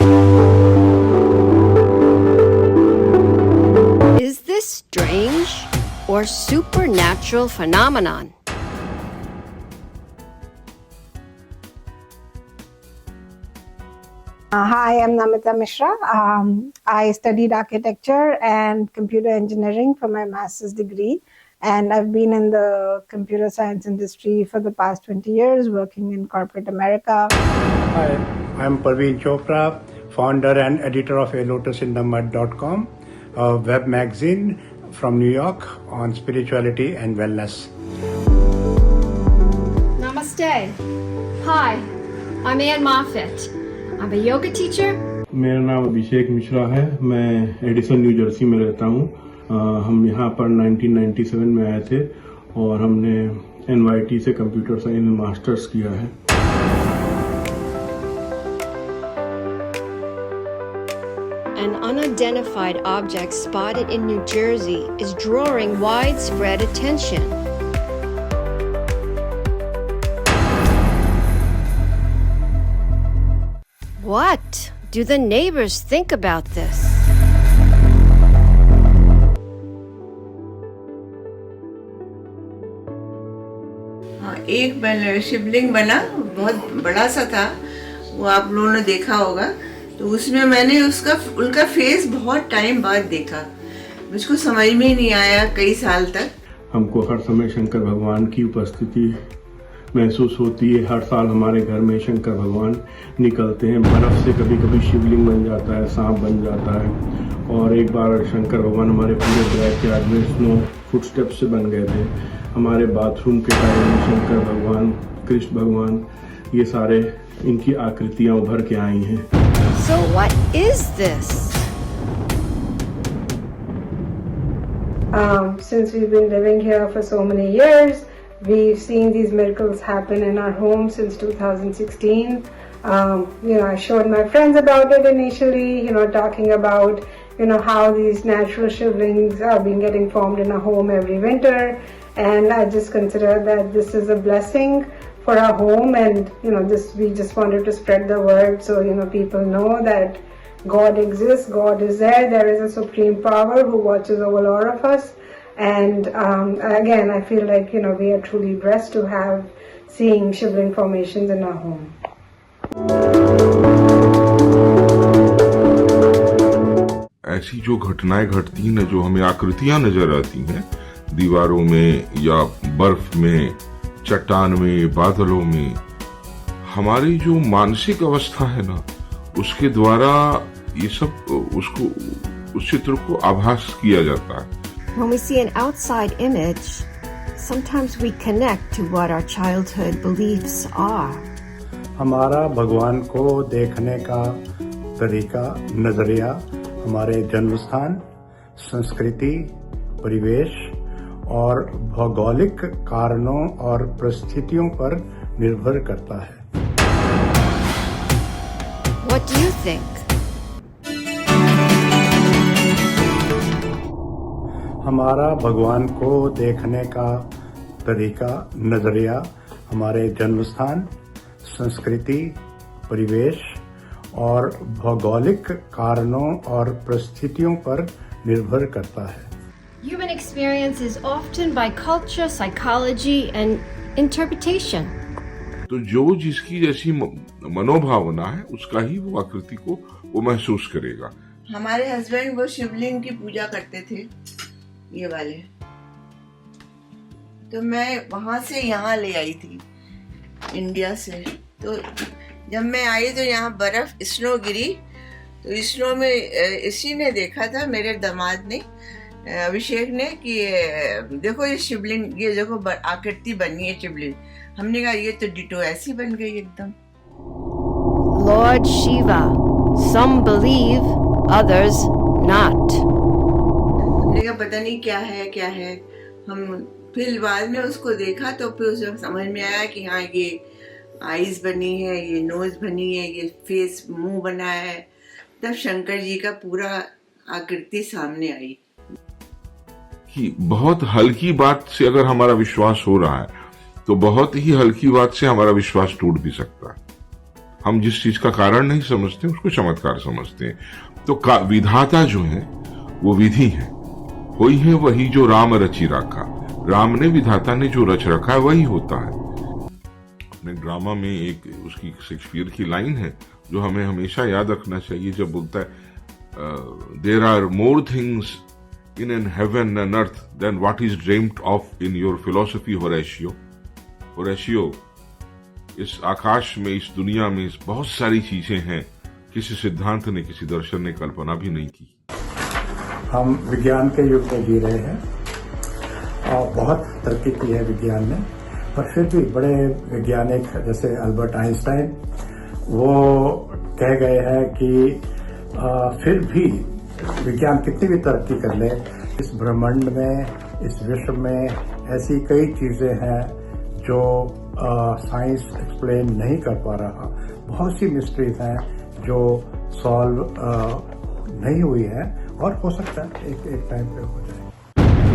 Is this strange or supernatural phenomenon? Hi, I'm Namita Mishra. I studied architecture and computer engineering for my master's degree, and I've been in the computer science industry for the past 20 years, working in corporate America. Hi, I'm Parveen Chopra, founder and editor of alotusinthemud.com, a web magazine from New York on spirituality and wellness. Namaste. Hi, I'm Ann Moffat. I'm a yoga teacher. मेरा नाम अभिषेक मिश्रा है। मैं Edison new Jersey में रहता हूँ। हम यहाँ पर 1997 में आए थे और हमने NYT से कंप्यूटर साइंस में मास्टर्स किया है। An unidentified object spotted in New Jersey is drawing widespread attention. What do the neighbors think about this? एक शिवलिंग बना, बहुत बड़ा सा था, वो आप लोगों ने देखा होगा। तो उसमें मैंने उनका फेस बहुत टाइम बाद देखा। मुझको समझ में ही नहीं आया कई साल तक। हमको हर समय शंकर भगवान की उपस्थिति महसूस होती है। हर साल हमारे घर में शंकर भगवान निकलते हैं। बर्फ से कभी कभी शिवलिंग बन जाता है, सांप बन जाता है। और एक बार शंकर भगवान हमारे पूरे बैकयार्ड में स्नो फुटस्टेप से बन गए थे। हमारे बाथरूम के टाइम में शंकर भगवान, कृष्ण भगवान, ये सारे इनकी आकृतियां उभर के आई हैं। So what is this? Since we've been living here for so many years, we've seen these miracles happen in our home since 2016. I showed my friends about it initially, talking about, how these natural shivlings are getting formed in our home every winter. And I just consider that this is a blessing for our home, and, we just wanted to spread the word so, people know that God exists, God is there, there is a supreme power who watches over all of us. And again, I feel like, we are truly blessed to have seeing shivling formations in our home. ऐसी जो घटनाएं घटती हैं, जो हमें आकृतियां नजर आती हैं दीवारों में या बर्फ में, चट्टान में, बादलों में, हमारी जो मानसिक अवस्था है ना, उसके द्वारा ये सब उस चित्र को आभास किया जाता है। When we see an outside image, sometimes we connect to what our childhood beliefs are. हमारा भगवान को देखने का तरीका, नजरिया हमारे जन्म स्थान, संस्कृति, परिवेश और भौगोलिक कारणों और परिस्थितियों पर निर्भर करता है। What do you think? हमारा भगवान को देखने का तरीका, नजरिया हमारे जन्म स्थान, संस्कृति, परिवेश और भौगोलिक कारणों और परिस्थितियों पर निर्भर करता है। Human experience is often by culture, psychology, and interpretation. तो जो जिसकी जैसी मनोभावना है, उसका ही वो आकृति को वो महसूस करेगा। हमारे हस्बैंड वो शिवलिंग की पूजा करते थे, ये वाले। तो मैं वहां से यहाँ ले आई थी, इंडिया से। तो जब मैं आई तो यहाँ बर्फ, स्नो गिरी। तो स्नो में इसी ने देखा था, मेरे दामाद ने, अभिषेक ने, कि देखो ये शिवलिंग, ये देखो आकृति बनी है शिवलिंग। हमने कहा ये तो डिटो ऐसी बन गई एकदम। Lord Shiva. Some believe, others not. हमने कहा पता नहीं क्या है। हम फिर बाद में उसको देखा तो फिर उसे समझ में आया कि हाँ, ये आईज बनी है, ये नोज बनी है, ये फेस, मुंह बना है। तब शंकर जी का पूरा आकृति सामने आई। कि बहुत हल्की बात से अगर हमारा विश्वास हो रहा है, तो बहुत ही हल्की बात से हमारा विश्वास टूट भी सकता है। हम जिस चीज का कारण नहीं समझते उसको चमत्कार समझते हैं। तो विधाता जो है वो विधि है, वही है वही जो राम रचि रखा। राम ने, विधाता ने जो रच रखा है वही होता है। अपने ड्रामा में एक उसकी शेक्सपियर की लाइन है जो हमें हमेशा याद रखना चाहिए, जब बोलता है there are more things in an heaven and earth than what is dreamed of in your philosophy Horatio. Horatio, इस आकाश में, इस दुनिया में बहुत सारी चीजें हैं, किसी सिद्धांत ने, किसी दर्शन ने कल्पना भी नहीं की। हम विज्ञान के युग में जी रहे हैं और बहुत तरक्की की है विज्ञान ने, पर फिर भी बड़े वैज्ञानिक जैसे अल्बर्ट आइंस्टाइन वो कह गए हैं कि फिर भी विज्ञान कितनी भी तरक्की कर ले, इस ब्रह्मांड में, इस विश्व में ऐसी कई चीजें हैं जो साइंस एक्सप्लेन नहीं कर पा रहा। बहुत सी मिस्ट्रीज हैं जो सॉल्व नहीं हुई है और हो सकता है एक टाइम पे हो जाए।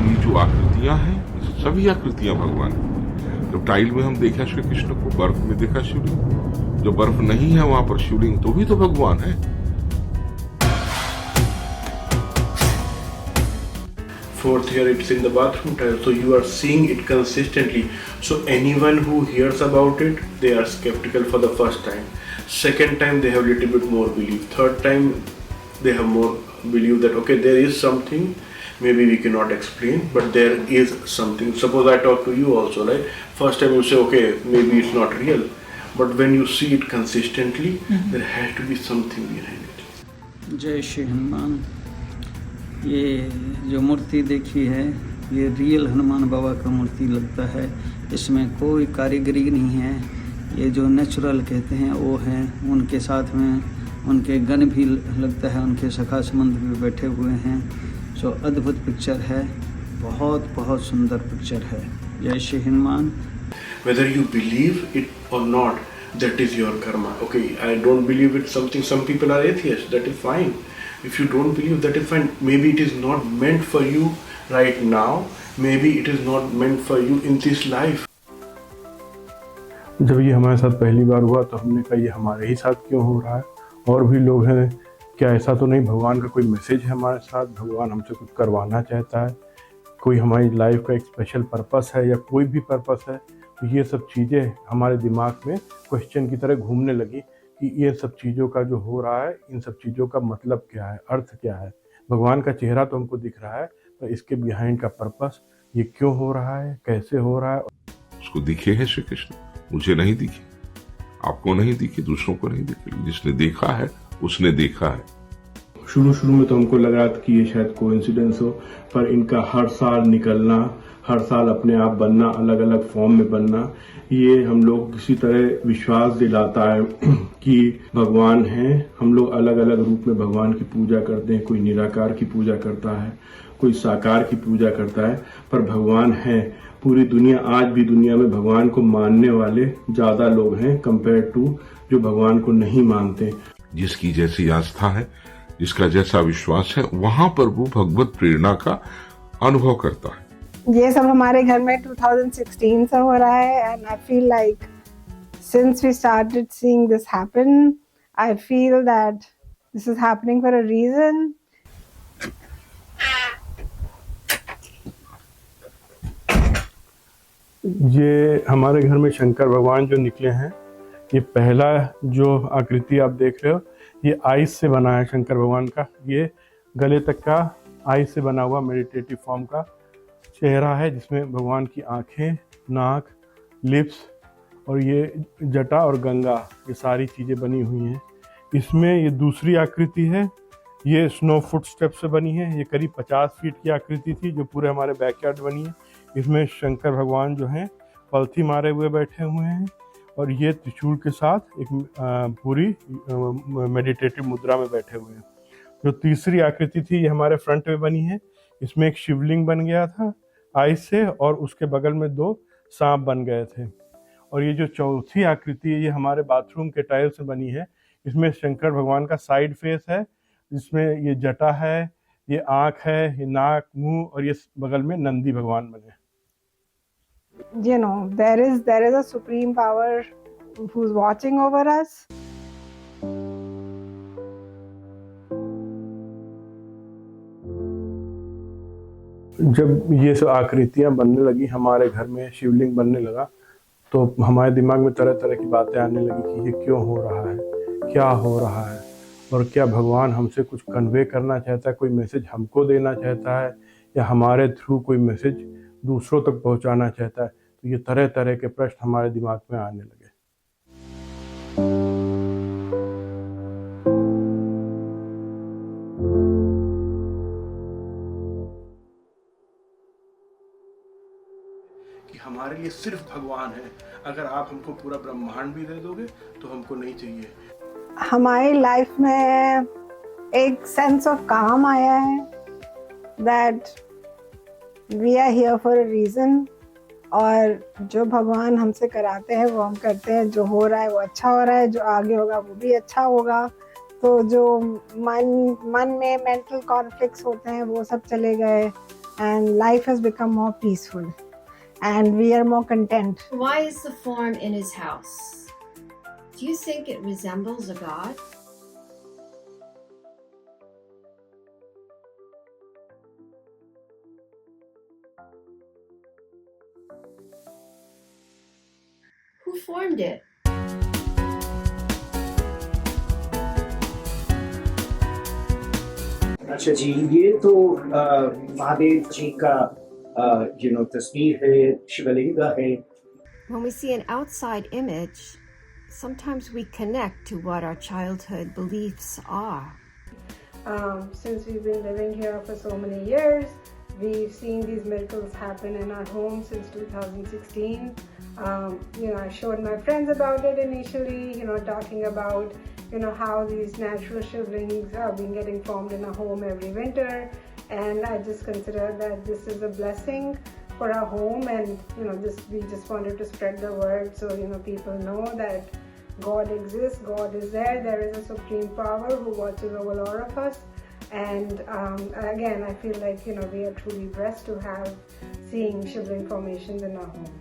ये जो आकृतियां हैं, सभी आकृतियां भगवान की। जब टाइल में हम देखा श्री कृष्ण को, बर्फ में देखा शिवलिंग, जो बर्फ नहीं है वहां पर शिवलिंग, तो भी तो भगवान है। Fourth, here it's in the bathroom tile, so you are seeing it consistently. So anyone who hears about it, they are skeptical for the first time. Second time, they have little bit more belief. Third time, they have more belief that okay, there is something, maybe we cannot explain, but there is something. Suppose I talk to you also, right? First time you say okay, maybe it's not real, but when you see it consistently, there has to be something behind it. जय श्री हनुमान। ये जो मूर्ति देखी है, ये real Hanuman बाबा का मूर्ति लगता है। इसमें कोई कारीगरी नहीं है। ये जो नेचुरल कहते हैं वो है। उनके साथ में उनके गण भी लगता है, उनके सखा संबंध भी बैठे हुए हैं। सो अद्भुत पिक्चर है, बहुत बहुत सुंदर पिक्चर है। जय Shri Hanuman. Whether you believe it or not, that is your karma. Okay, I don't believe it something. Some people are atheists, that is fine. If you don't believe, that is fine. Maybe it is not meant for you right now. Maybe it is not meant for you in this life. जब ये हमारे साथ पहली बार हुआ तो हमने कहा ये हमारे ही साथ क्यों हो रहा है, और भी लोग हैं, क्या ऐसा तो नहीं भगवान का कोई मैसेज है हमारे साथ, भगवान हमसे कुछ करवाना चाहता है, कोई हमारी लाइफ का एक स्पेशल पर्पस है या कोई भी पर्पस है। तो ये सब चीज़ें हमारे दिमाग में क्वेश्चन की तरह घूमने लगी कि ये सब चीज़ों का जो हो रहा है, इन सब चीज़ों का मतलब क्या है, अर्थ क्या है। भगवान का चेहरा तो हमको दिख रहा है, तो इसके बिहाइंड का पर्पस, ये क्यों हो रहा है, कैसे हो रहा है। उसको दिखे हैं श्री कृष्ण, मुझे नहीं दिखे, आपको नहीं दिखे, दूसरों को नहीं दिखे। जिसने देखा है उसने देखा है। शुरू में तो हमको लगा था कि ये शायद कोइंसिडेंस हो, पर इनका हर साल निकलना, हर साल अपने आप बनना, अलग अलग फॉर्म में बनना, ये हम लोग किसी तरह विश्वास दिलाता है कि भगवान हैं। हम लोग अलग अलग रूप में भगवान की पूजा करते हैं। कोई निराकार की पूजा करता है, कोई साकार की पूजा करता है, पर भगवान है। पूरी दुनिया, आज भी दुनिया में भगवान को मानने वाले ज्यादा लोग हैं कंपेयर टू जो भगवान को नहीं मानते। जिसकी जैसी आस्था है, जिसका जैसा विश्वास है, वहां पर वो भगवत प्रेरणा का अनुभव करता है। ये सब हमारे घर में 2016 से हो रहा है, and I feel like since we started seeing this happen, I feel that this is happening for a reason. ये हमारे घर में शंकर भगवान जो निकले हैं, ये पहला जो आकृति आप देख रहे हो, ये आइस से बना है शंकर भगवान का। ये गले तक का आइस से बना हुआ मेडिटेटिव फॉर्म का चेहरा है, जिसमें भगवान की आंखें, नाक, लिप्स और ये जटा और गंगा, ये सारी चीज़ें बनी हुई हैं। इसमें ये दूसरी आकृति है, ये स्नो फुट स्टेप से बनी है। ये करीब 50 फीट की आकृति थी जो पूरे हमारे बैकयार्ड बनी है। इसमें शंकर भगवान जो हैं पलथी मारे हुए बैठे हुए हैं, और ये त्रिशूल के साथ एक पूरी मेडिटेटिव मुद्रा में बैठे हुए हैं। जो तीसरी आकृति थी, ये हमारे फ्रंट में बनी है। इसमें एक शिवलिंग बन गया था आइस से, और उसके बगल में 2 सांप बन गए थे। और ये जो चौथी आकृति है, ये हमारे बाथरूम के टाइल से बनी है। इसमें शंकर भगवान का साइड फेस है, जिसमें ये जटा है, ये आँख है, ये नाक, मुंह, और ये बगल में नंदी भगवान बने। You know, there is a supreme power who's watching over us. जब ये सब आकृतियाँ बनने लगी हमारे घर में, शिवलिंग बनने लगा, तो हमारे दिमाग में तरह तरह की बातें आने लगी कि ये क्यों हो रहा है, क्या हो रहा है, और क्या भगवान हमसे कुछ कन्वे करना चाहता है, कोई मैसेज हमको देना चाहता है, या हमारे थ्रू कोई मैसेज दूसरों तक पहुंचाना चाहता है। तो ये तरह तरह के प्रश्न हमारे दिमाग में आने लगे। कि हमारे लिए सिर्फ भगवान है, अगर आप हमको पूरा ब्रह्मांड भी दे दोगे तो हमको नहीं चाहिए। हमारी लाइफ में एक सेंस ऑफ काम आया है that we are here for a reason, और जो भगवान हमसे कराते हैं वो हम करते हैं। जो हो रहा है वो अच्छा हो रहा है, जो आगे होगा वो भी अच्छा होगा। तो जो मन में मेंटल कॉन्फ्लिक्ट्स होते हैं वो सब चले गए, and life has become more peaceful and we are more content. Why is the form in his house? Do you think it resembles a god? Who formed it? अच्छा जी, ये तो महादेव जी का तस्वीर है, शिवलिंग है। When we see an outside image, sometimes we connect to what our childhood beliefs are. Since we've been living here for so many years, we've seen these miracles happen in our home since 2016. I showed my friends about it initially, talking about, how these natural shivlings have been getting formed in our home every winter. And I just consider that this is a blessing for our home, and we just wanted to spread the word so people know that God exists, God is there. There is a supreme power who watches over all of us, and again I feel like we are truly blessed to have seeing shivling formations in our home.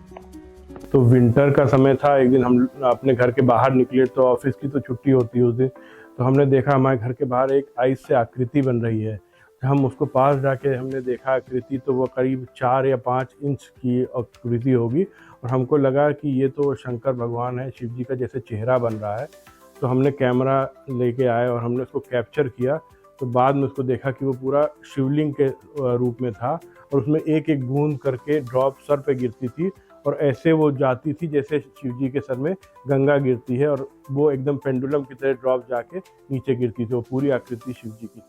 तो winter का समय था, एक दिन हम अपने घर के बाहर निकले तो ऑफिस की तो छुट्टी होती है उस दिन, तो हमने देखा हमारे घर के बाहर एक आइस से आकृति बन रही है। हम उसको पास जाके हमने देखा आकृति, तो वो करीब 4 या 5 इंच की आकृति होगी, और हमको लगा कि ये तो शंकर भगवान है, शिव जी का जैसे चेहरा बन रहा है। तो हमने कैमरा लेके आए और हमने उसको कैप्चर किया। तो बाद में उसको देखा कि वो पूरा शिवलिंग के रूप में था, और उसमें एक एक बूंद करके ड्रॉप सर पे गिरती थी, और ऐसे वो जाती थी जैसे शिव जी के सर में गंगा गिरती है, और वो एकदम पेंडुलम की तरह ड्रॉप जाके नीचे गिरती थी। वो पूरी आकृति शिव जी की थी।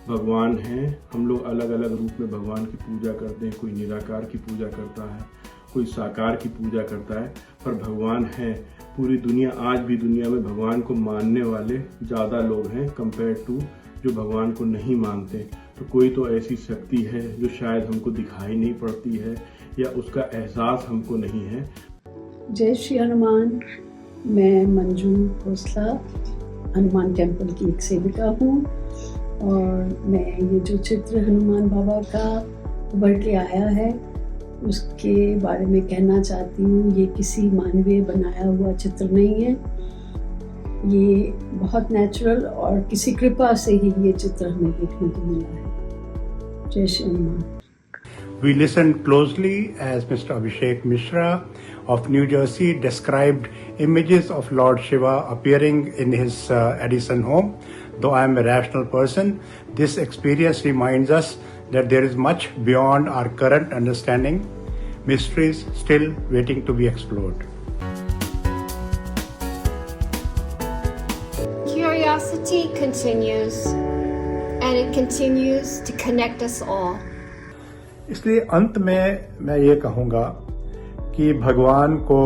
भगवान हैं, हम लोग अलग अलग रूप में भगवान की पूजा करते हैं। कोई निराकार की पूजा करता है, कोई साकार की पूजा करता है, पर भगवान है। पूरी दुनिया, आज भी दुनिया में भगवान को मानने वाले ज़्यादा लोग हैं कंपेयर टू जो भगवान को नहीं मानते। तो कोई तो ऐसी शक्ति है जो शायद हमको दिखाई नहीं पड़ती है, या उसका एहसास हमको नहीं है। जय श्री हनुमान। मैं मंजू खोसला हनुमान टेम्पल की एक सेविका हूँ, और मैं ये जो चित्र हनुमान बाबा का उभर के आया है उसके बारे में कहना चाहती हूँ। ये किसी मानवीय बनाया हुआ चित्र नहीं है, ये बहुत नेचुरल और किसी कृपा से ही ये चित्र हमें देखने को मिला है। जय Shri Hanuman. We listened closely as Mr. Abhishek Mishra of New Jersey described images of Lord Shiva appearing in his Edison home. Though I am a rational person, this experience reminds us that there is much beyond our current understanding, mysteries still waiting to be explored. Curiosity continues, and it continues to connect us all. इसलिए अंत में मैं ये कहूँगा कि भगवान को,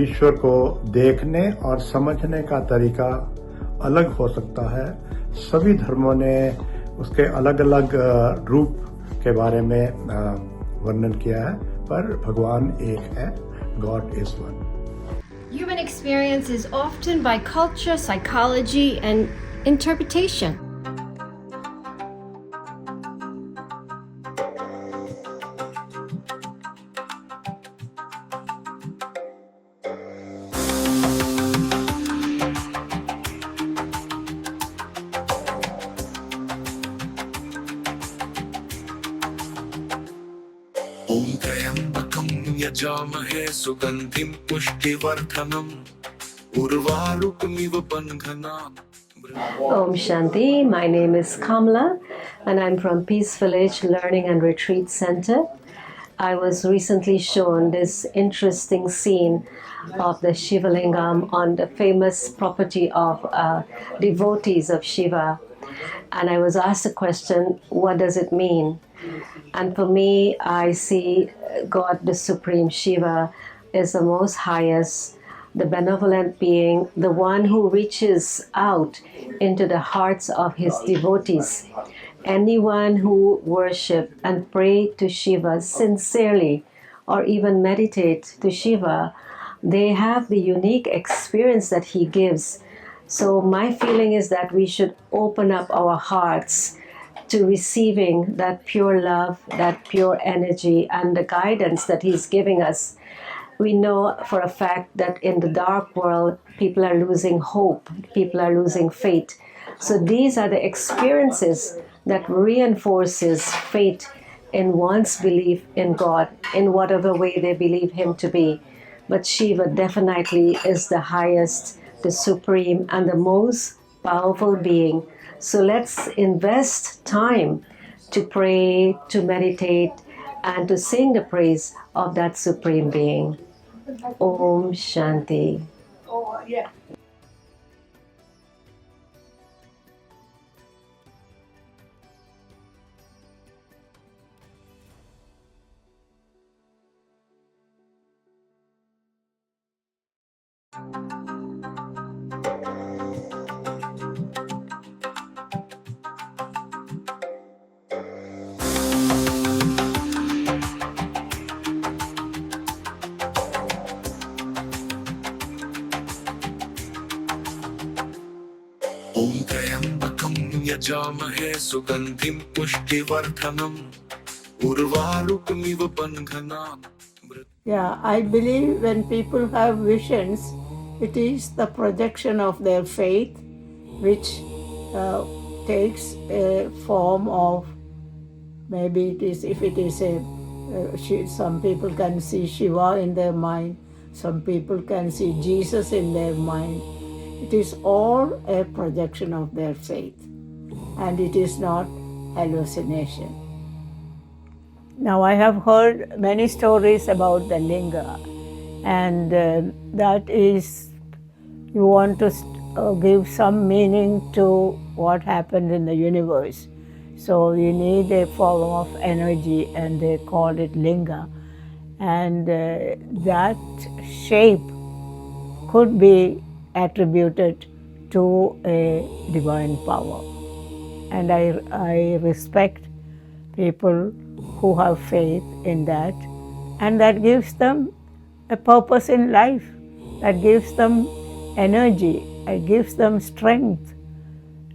ईश्वर को देखने और समझने का तरीका अलग हो सकता है। सभी धर्मों ने उसके अलग अलग रूप के बारे में वर्णन किया है, पर भगवान एक है, God is one. Human experience is often by culture, psychology, and interpretation. ॐ त्र्यम्बकं यजामहे सुगन्धिं पुष्टिवर्धनम् उर्वारुकमिव बन्धनान् Om Shanti. My name is Kamla and I'm from Peace Village Learning and Retreat Center. I was recently shown this interesting scene of the Shiva Lingam on the famous property of devotees of Shiva. And I was asked a question, what does it mean? And for me, I see God, the Supreme Shiva, is the most highest, the benevolent being, the one who reaches out into the hearts of his devotees. Anyone who worship and pray to Shiva sincerely or even meditate to Shiva, they have the unique experience that he gives. So my feeling is that we should open up our hearts to receiving that pure love, that pure energy, and the guidance that he's giving us. We know for a fact that in the dark world, people are losing hope, people are losing faith. So these are the experiences that reinforces faith in one's belief in God, in whatever way they believe him to be. But Shiva definitely is the highest, the supreme, and the most powerful being. So let's invest time to pray, to meditate, and to sing the praise of that supreme being. Om Shanti. ॐ त्र्यम्बकं यजामहे सुगन्धिं पुष्टिवर्धनम् उर्वारुकमिव बन्धनान् Yeah, I believe when people have visions, it is the projection of their faith which takes a form of, maybe it is, if it is a, some people can see Shiva in their mind, some people can see Jesus in their mind. It is all a projection of their faith, and it is not hallucination. Now, I have heard many stories about the linga, and that is, you want to give some meaning to what happened in the universe. So you need a form of energy, and they call it linga. And that shape could be attributed to a divine power. And I respect people who have faith in that, and that gives them a purpose in life, that gives them energy, it gives them strength,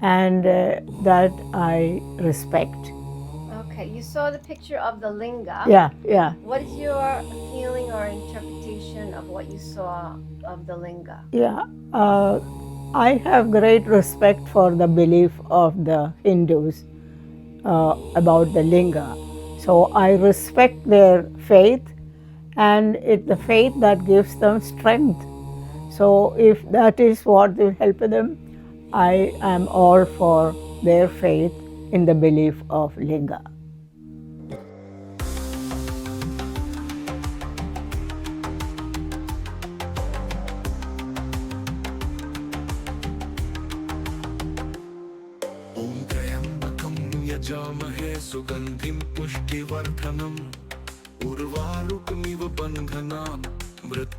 and that I respect. Okay, you saw the picture of the linga. Yeah. What is your feeling or interpretation of what you saw of the linga? Yeah, I have great respect for the belief of the Hindus about the linga. So I respect their faith, and it's the faith that gives them strength. So if that is what will help them, I am all for their faith in the belief of linga. यजामहे सुगन्धिं पुष्टिवर्धनम् उर्वारुकमिव बन्धनान्